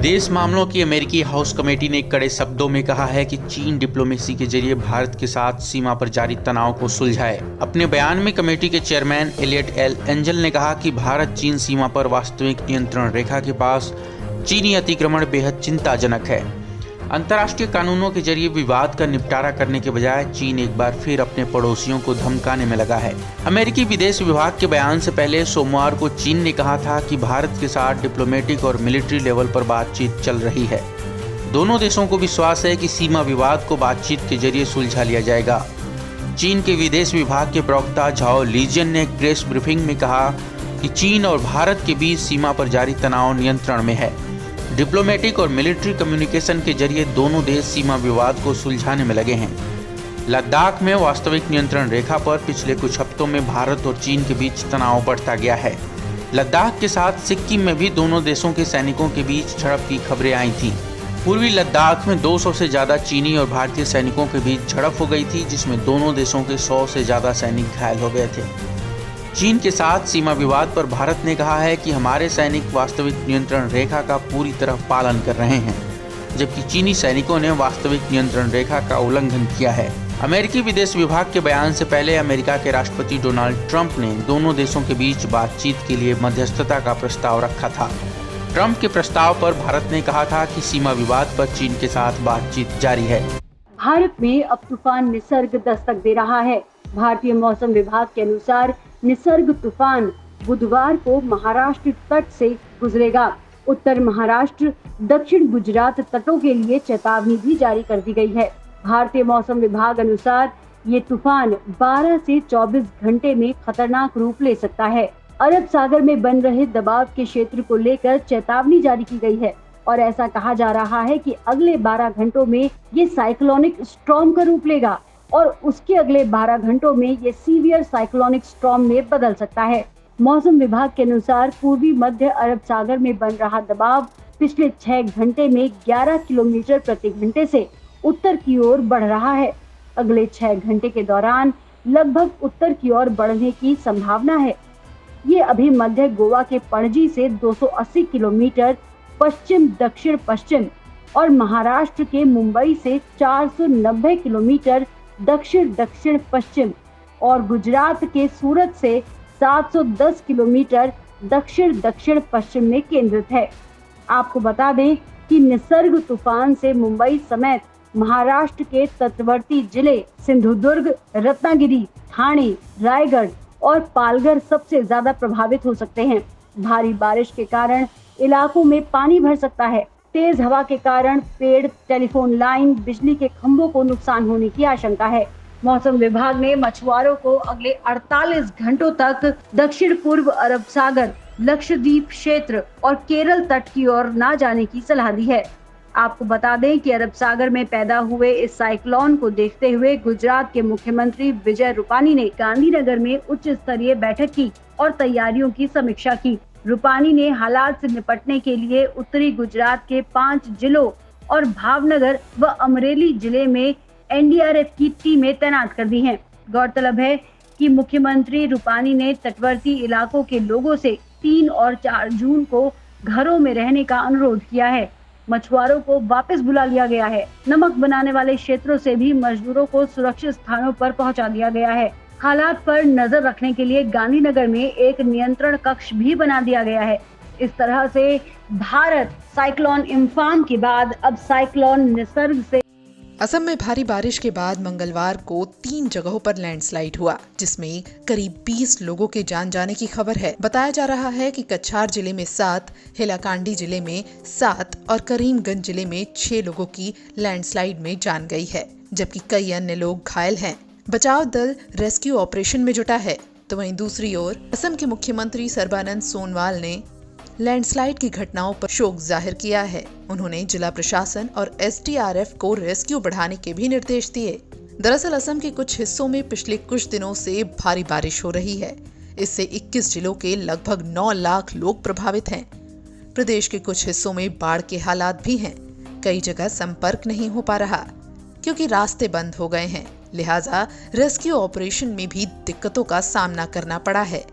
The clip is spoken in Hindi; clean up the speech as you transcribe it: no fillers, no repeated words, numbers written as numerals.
विदेश मामलों की अमेरिकी हाउस कमेटी ने कड़े शब्दों में कहा है कि चीन डिप्लोमेसी के जरिए भारत के साथ सीमा पर जारी तनाव को सुलझाए। अपने बयान में कमेटी के चेयरमैन एलियट एल एंजल ने कहा कि भारत चीन सीमा पर वास्तविक नियंत्रण रेखा के पास चीनी अतिक्रमण बेहद चिंताजनक है। अंतर्राष्ट्रीय कानूनों के जरिए विवाद का निपटारा करने के बजाय चीन एक बार फिर अपने पड़ोसियों को धमकाने में लगा है। अमेरिकी विदेश विभाग के बयान से पहले सोमवार को चीन ने कहा था कि भारत के साथ डिप्लोमेटिक और मिलिट्री लेवल पर बातचीत चल रही है। दोनों देशों को विश्वास है कि सीमा विवाद को बातचीत के जरिए सुलझा लिया जाएगा। चीन के विदेश विभाग के प्रवक्ता झाओ लीजियन ने एक प्रेस ब्रीफिंग में कहा कि चीन और भारत के बीच सीमा पर जारी तनाव नियंत्रण में है। डिप्लोमेटिक और मिलिट्री कम्युनिकेशन के जरिए दोनों देश सीमा विवाद को सुलझाने में लगे हैं। लद्दाख में वास्तविक नियंत्रण रेखा पर पिछले कुछ हफ्तों में भारत और चीन के बीच तनाव बढ़ता गया है। लद्दाख के साथ सिक्किम में भी दोनों देशों के सैनिकों के बीच झड़प की खबरें आई थीं। पूर्वी लद्दाख में 200 से ज़्यादा चीनी और भारतीय सैनिकों के बीच झड़प हो गई थी, जिसमें दोनों देशों के 100 से ज़्यादा सैनिक घायल हो गए थे। चीन के साथ सीमा विवाद पर भारत ने कहा है कि हमारे सैनिक वास्तविक नियंत्रण रेखा का पूरी तरह पालन कर रहे हैं, जबकि चीनी सैनिकों ने वास्तविक नियंत्रण रेखा का उल्लंघन किया है। अमेरिकी विदेश विभाग के बयान से पहले अमेरिका के राष्ट्रपति डोनाल्ड ट्रंप ने दोनों देशों के बीच बातचीत के लिए मध्यस्थता का प्रस्ताव रखा था। ट्रंप के प्रस्ताव पर भारत ने कहा था कि सीमा विवाद पर चीन के साथ बातचीत जारी है। भारत में अब तूफान निसर्ग दस्तक दे रहा है। भारतीय मौसम विभाग के अनुसार निसर्ग तूफान बुधवार को महाराष्ट्र तट से गुजरेगा। उत्तर महाराष्ट्र, दक्षिण गुजरात तटों के लिए चेतावनी भी जारी कर दी गई है। भारतीय मौसम विभाग अनुसार ये तूफान 12 से 24 घंटे में खतरनाक रूप ले सकता है। अरब सागर में बन रहे दबाव के क्षेत्र को लेकर चेतावनी जारी की गई है और ऐसा कहा जा रहा है कि अगले 12 घंटों में ये साइक्लोनिक स्टॉर्म का रूप लेगा और उसके अगले 12 घंटों में ये सीवियर साइक्लोनिक स्टॉर्म में बदल सकता है। मौसम विभाग के अनुसार पूर्वी मध्य अरब सागर में बन रहा दबाव पिछले 6 घंटे में 11 किलोमीटर प्रति घंटे से उत्तर की ओर बढ़ रहा है। अगले 6 घंटे के दौरान लगभग उत्तर की ओर बढ़ने की संभावना है। ये अभी मध्य गोवा के पणजी से 280 किलोमीटर पश्चिम दक्षिण पश्चिम और महाराष्ट्र के मुंबई से 490 किलोमीटर दक्षिण दक्षिण पश्चिम और गुजरात के सूरत से 710 किलोमीटर दक्षिण दक्षिण पश्चिम में केंद्रित है। आपको बता दें कि निसर्ग तूफान से मुंबई समेत महाराष्ट्र के तटवर्ती जिले सिंधुदुर्ग, रत्नागिरी, ठाणे, रायगढ़ और पालघर सबसे ज्यादा प्रभावित हो सकते हैं। भारी बारिश के कारण इलाकों में पानी भर सकता है। तेज हवा के कारण पेड़, टेलीफोन लाइन, बिजली के खंभों को नुकसान होने की आशंका है। मौसम विभाग ने मछुआरों को अगले 48 घंटों तक दक्षिण पूर्व अरब सागर, लक्षद्वीप क्षेत्र और केरल तट की ओर न जाने की सलाह दी है। आपको बता दें कि अरब सागर में पैदा हुए इस साइक्लोन को देखते हुए गुजरात के मुख्यमंत्री विजय रूपानी ने गांधीनगर में उच्च स्तरीय बैठक की और तैयारियों की समीक्षा की। रूपानी ने हालात से निपटने के लिए उत्तरी गुजरात के 5 जिलों और भावनगर व अमरेली जिले में एनडीआरएफ की टीमें तैनात कर दी हैं। गौरतलब है कि मुख्यमंत्री रूपानी ने तटवर्ती इलाकों के लोगों से 3 और 4 जून को घरों में रहने का अनुरोध किया है। मछुआरों को वापस बुला लिया गया है। नमक बनाने वाले क्षेत्रों से भी मजदूरों को सुरक्षित स्थानों पर पहुंचा दिया गया है। हालात पर नजर रखने के लिए गांधीनगर में एक नियंत्रण कक्ष भी बना दिया गया है। इस तरह से भारत साइक्लोन इम्फान के बाद अब साइक्लोन निसर्ग से। असम में भारी बारिश के बाद मंगलवार को 3 जगहों पर लैंडस्लाइड हुआ, जिसमें करीब 20 लोगों के जान जाने की खबर है। बताया जा रहा है कि कछार जिले में 7, हेलाकांडी जिले में 7 और करीमगंज जिले में 6 लोगों की लैंडस्लाइड में जान गई है, जबकि कई अन्य लोग घायल हैं। बचाव दल रेस्क्यू ऑपरेशन में जुटा है। तो वहीं दूसरी ओर असम के मुख्यमंत्री सर्बानंद सोनोवाल ने लैंडस्लाइड की घटनाओं पर शोक जाहिर किया है। उन्होंने जिला प्रशासन और एसडीआरएफ को रेस्क्यू बढ़ाने के भी निर्देश दिए। दरअसल असम के कुछ हिस्सों में पिछले कुछ दिनों से भारी बारिश हो रही है। इससे 21 जिलों के लगभग 9 लाख लोग प्रभावित हैं। प्रदेश के कुछ हिस्सों में बाढ़ के हालात भी हैं। कई जगह संपर्क नहीं हो पा रहा क्योंकि रास्ते बंद हो गए हैं। लिहाजा रेस्क्यू ऑपरेशन में भी दिक्कतों का सामना करना पड़ा है।